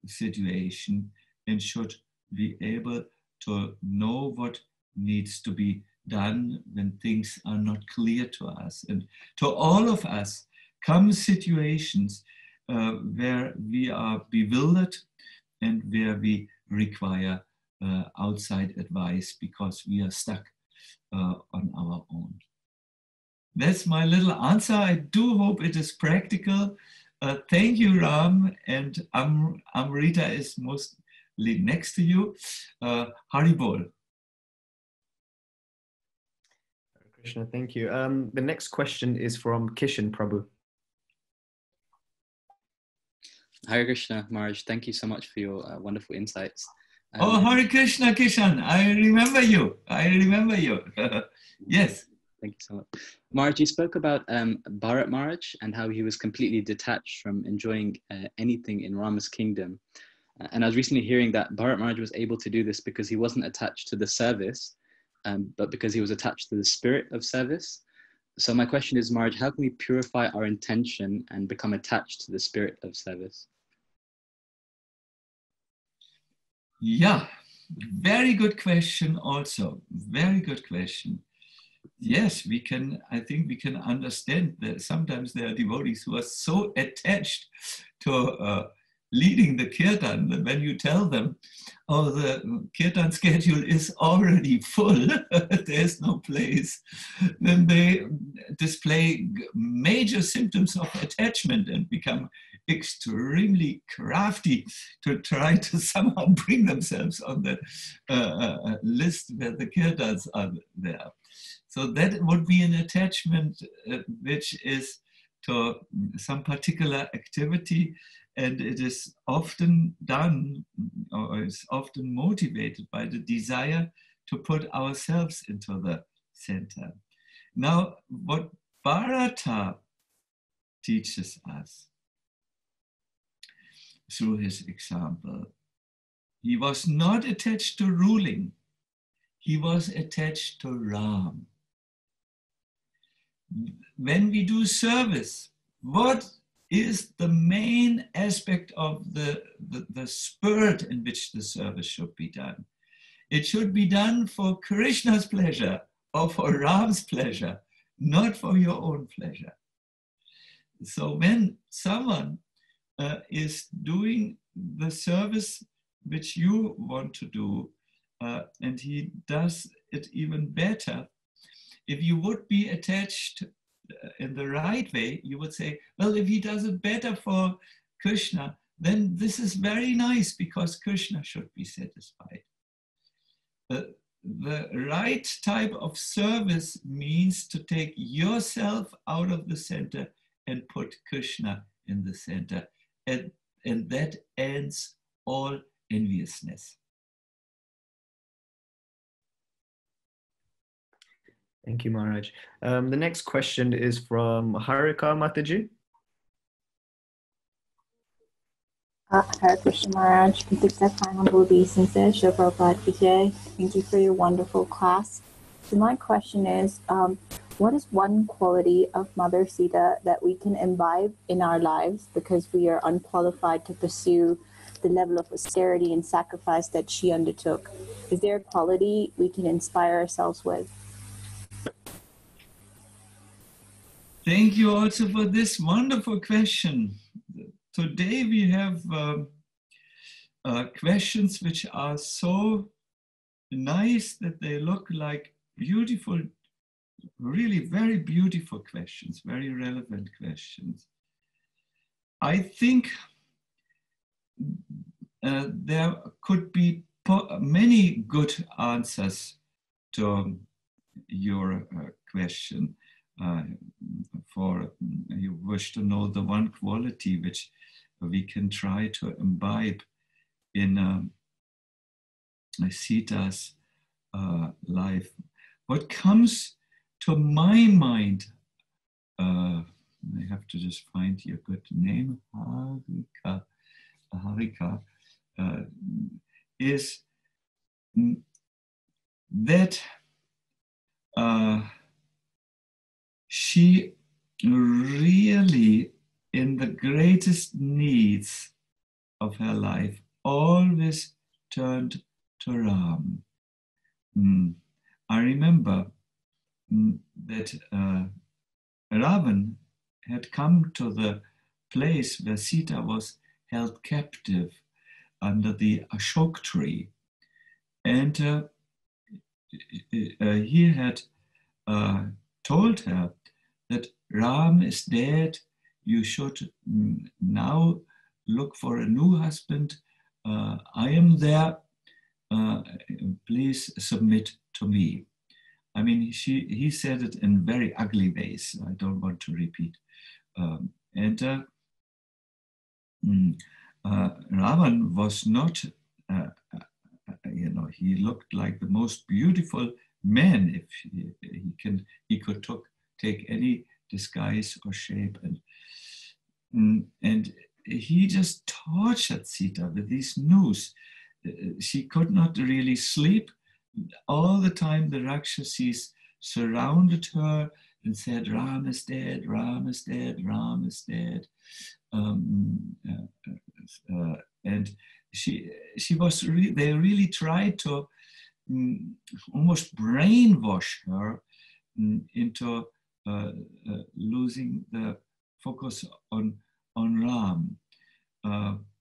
situation and should be able to know what needs to be done when things are not clear to us. And to all of us come situations where we are bewildered and where we require outside advice because we are stuck on our own. That's my little answer. I do hope it is practical. Thank you, Ram, and Amrita is mostly next to you. Haribol. Krishna, thank you. The next question is from Kishan Prabhu. Hare Krishna, Maharaj. Thank you so much for your wonderful insights. Oh, Hare Krishna, Kishan. I remember you. I remember you. Yes. Thank you so much. Maharaj, you spoke about Bharat Maharaj and how he was completely detached from enjoying anything in Rama's kingdom. And I was recently hearing that Bharat Maharaj was able to do this because he wasn't attached to the service, but because he was attached to the spirit of service. So my question is, Maharaj, how can we purify our intention and become attached to the spirit of service? Yeah, very good question also. Very good question. Yes, we can, I think we can understand that sometimes there are devotees who are so attached to leading the kirtan that when you tell them, oh, the kirtan schedule is already full, there's no place, then they display major symptoms of attachment and become extremely crafty to try to somehow bring themselves on the list where the kirtans are there. So that would be an attachment which is to some particular activity, and it is often done or is often motivated by the desire to put ourselves into the center. Now, what Bharata teaches us through his example, he was not attached to ruling, he was attached to Rama. When we do service, what is the main aspect of the spirit in which the service should be done? It should be done for Krishna's pleasure or for Ram's pleasure, not for your own pleasure. So when someone is doing the service which you want to do, and he does it even better, if you would be attached in the right way, you would say, well, if he does it better for Krishna, then this is very nice because Krishna should be satisfied. The right type of service means to take yourself out of the center and put Krishna in the center. And that ends all enviousness. Thank you, Maharaj. The next question is from Harika Mataji. Hare Krishna Maharaj, thank you for your wonderful class. So my question is, what is one quality of Mother Sita that we can imbibe in our lives because we are unqualified to pursue the level of austerity and sacrifice that she undertook? Is there a quality we can inspire ourselves with? Thank you also for this wonderful question. Today we have questions which are so nice that they look like beautiful, really very beautiful questions, very relevant questions. I think there could be many good answers to your question. For you wish to know the one quality which we can try to imbibe in Sita's life. What comes to my mind, I have to just find your good name, Harika, is that she really, in the greatest needs of her life, always turned to Ram. I remember that Ravan had come to the place where Sita was held captive under the Ashok tree. And he had told her that Ram is dead, you should now look for a new husband. I am there, please submit to me. I mean, he said it in very ugly ways. I don't want to repeat. Ravan was not, he looked like the most beautiful man if he could take any disguise or shape, and he just tortured Sita with these news. She could not really sleep. All the time the Rakshasis surrounded her and said, Ram is dead, Ram is dead, Ram is dead. And she was they really tried to almost brainwash her into losing the focus on Ram.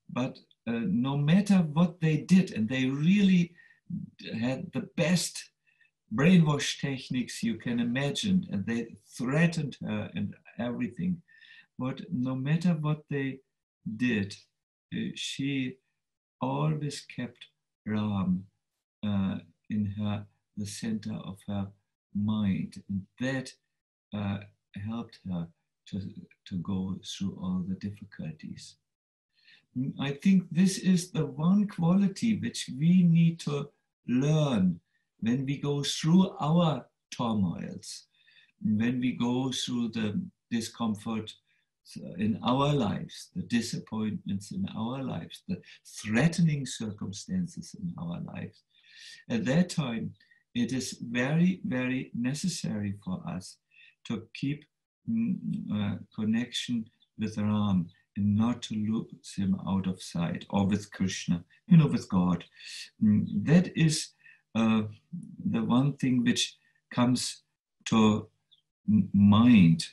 But no matter what they did, and they really had the best brainwash techniques you can imagine, and they threatened her and everything. But no matter what they did, she always kept Ram in the center of her mind, and that helped her to go through all the difficulties. I think this is the one quality which we need to learn when we go through our turmoils, when we go through the discomfort in our lives, the disappointments in our lives, the threatening circumstances in our lives. At that time, it is very, very necessary for us to keep connection with Ram and not to lose him out of sight, or with Krishna, with God. That is the one thing which comes to mind.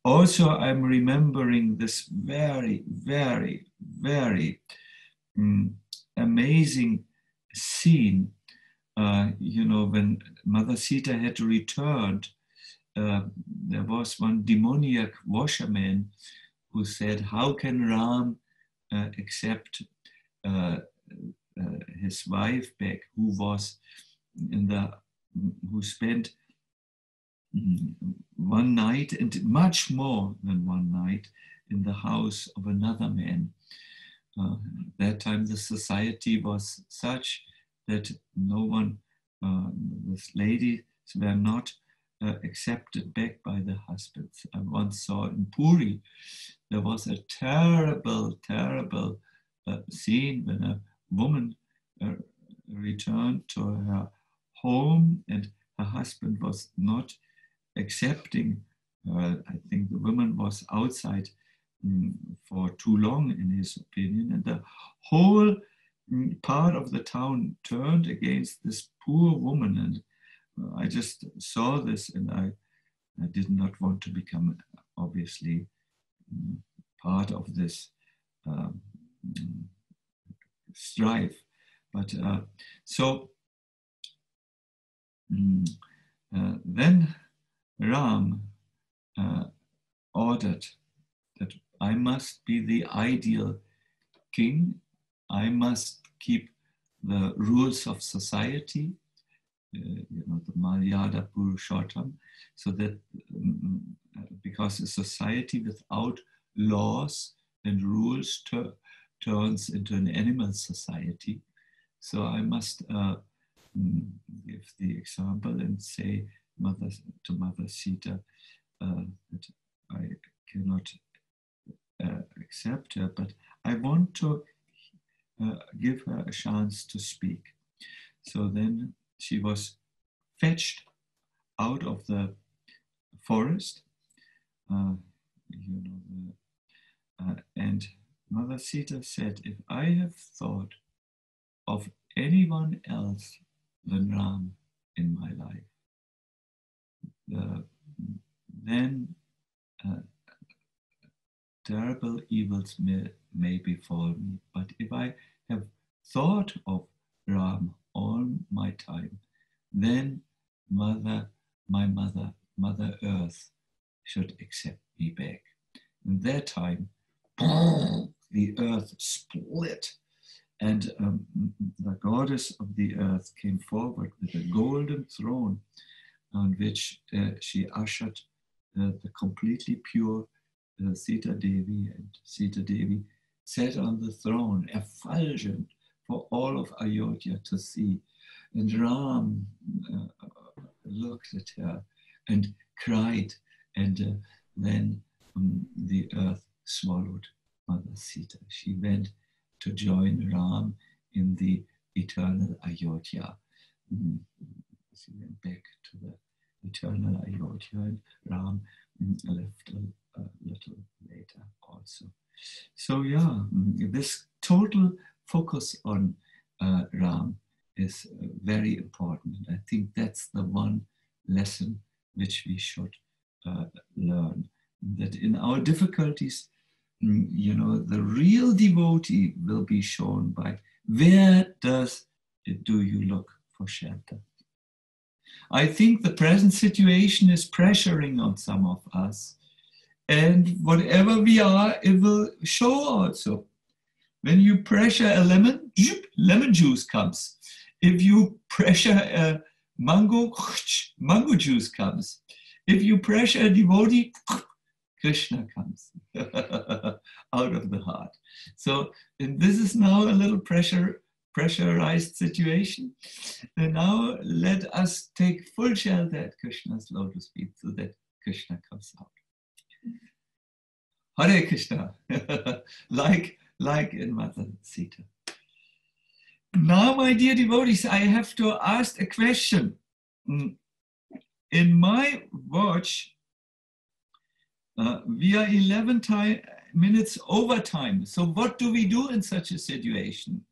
Also, I'm remembering this very, very, very amazing scene. When Mother Sita had returned, there was one demoniac washerman who said, how can Ram accept his wife back, who spent one night and much more than one night in the house of another man. That time the society was such that no one, this ladies were not accepted back by the husbands. I once saw in Puri, there was a terrible, terrible scene when a woman returned to her home and her husband was not accepting her. I think the woman was outside for too long, in his opinion, and the whole part of the town turned against this poor woman. And I just saw this, and I did not want to become, obviously, part of this strife. But then Ram ordered that I must be the ideal king. I must keep the rules of society, the Maryada Purushottam, so that because a society without laws and rules turns into an animal society. So I must give the example and say to Mother Sita that I cannot accept her, but I want to give her a chance to speak. So then she was fetched out of the forest, and Mother Sita said, if I have thought of anyone else than Ram in my life, then terrible evils may befall me. But if I have thought of Ram all my time, then Mother Earth should accept me back. In that time, the earth split, and the goddess of the earth came forward with a golden throne on which she ushered the completely pure Sita Devi, and Sita Devi sat on the throne, effulgent for all of Ayodhya to see. And Ram looked at her and cried, and then the earth swallowed Mother Sita. She went to join Ram in the eternal Ayodhya. She went back to the eternal Ayodhya, and Ram left a little later also. So yeah, this total focus on Ram is very important. I think that's the one lesson which we should learn, that in our difficulties, the real devotee will be shown by where do you look for shelter. I think the present situation is pressuring on some of us, and whatever we are, it will show also. When you pressure a lemon, lemon juice comes. If you pressure a mango, mango juice comes. If you pressure a devotee, Krishna comes out of the heart. So this is now a little pressurized situation. And now let us take full shelter at Krishna's lotus feet so that Krishna comes out. Hare Krishna, like in Mother Sita. Now, my dear devotees, I have to ask a question. In my watch, we are 11 minutes over time. So what do we do in such a situation?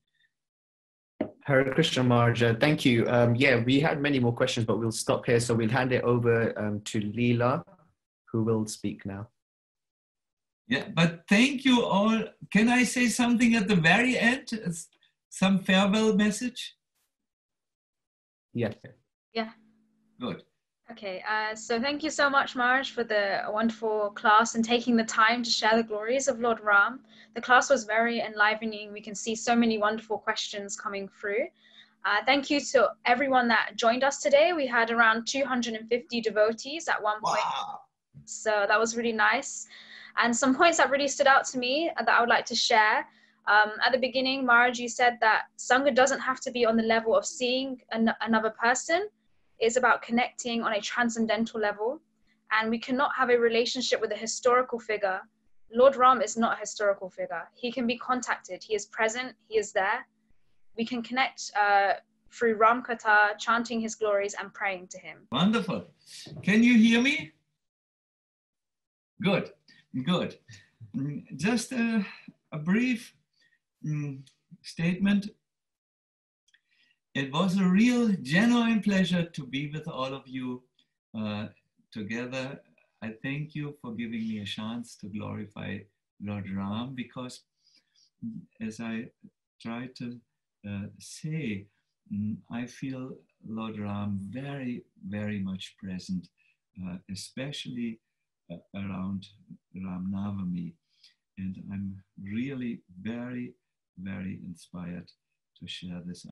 Hare Krishna Maharaj, thank you. Yeah, we had many more questions, but we'll stop here. So we'll hand it over to Leela, who will speak now. Yeah, but thank you all. Can I say something at the very end? Some farewell message? Yes. Yeah. Good. Okay, so thank you so much, Maharaj, for the wonderful class and taking the time to share the glories of Lord Ram. The class was very enlivening. We can see so many wonderful questions coming through. Thank you to everyone that joined us today. We had around 250 devotees at one point. Wow. So that was really nice. And some points that really stood out to me that I would like to share. At the beginning, Maharaj, you said that Sangha doesn't have to be on the level of seeing another person. It's about connecting on a transcendental level. And we cannot have a relationship with a historical figure. Lord Rāma is not a historical figure. He can be contacted. He is present. He is there. We can connect through Ram Katha, chanting his glories and praying to him. Wonderful. Can you hear me? Good, good. Just a brief statement. It was a real, genuine pleasure to be with all of you together. I thank you for giving me a chance to glorify Lord Rāma, because as I try to say, I feel Lord Rāma very, very much present, especially around Ram Navami. And I'm really very, very inspired to share this